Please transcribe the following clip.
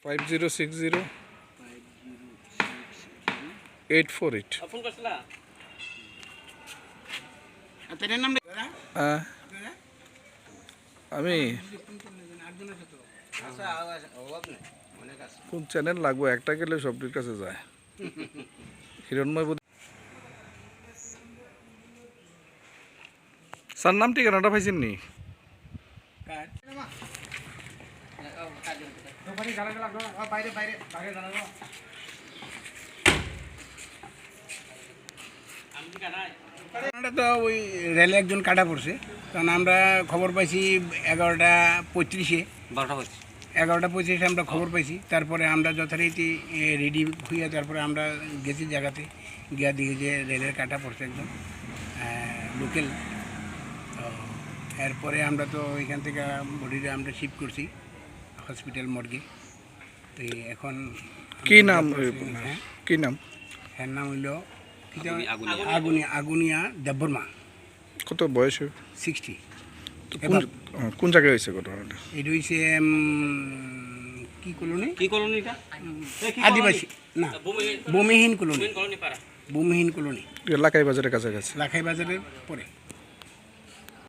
5060 848 phone করছিলা আমি কোন চ্যানেল লাগবো একটা গেলে সবটির কাছে যায় হিরণময় স্যার নাম ঠিকানাটা পাইছেন নি তো ওই রেলে একজন কাটা পড়ছে, কারণ আমরা খবর পাইছি 11:35-এ 11:25 আমরা খবর পাইছি। তারপরে আমরা যথারীতি রেডি হইয়া তারপরে আমরা গেছি জায়গাতে গিয়া দেখি যে রেলের কাটা পড়ছে একদম লোকাল। তো এরপরে আমরা তো এখান থেকে বডিটা আমরা শিফট করছি হসপিটাল মর্গে। তো এখন কি নাম কি নাম এর নাম হইল আগুনিয়া দেববর্মা। কত বয়স 60। কোন জায়গায় হয়েছে ঘটনাটা এটা হয়েছে কি কলোনি এটা আদিবাসী না ভূমিহীন কলোনি লাখাই বাজারের কাছাকাছি লাখাই বাজারের পরে।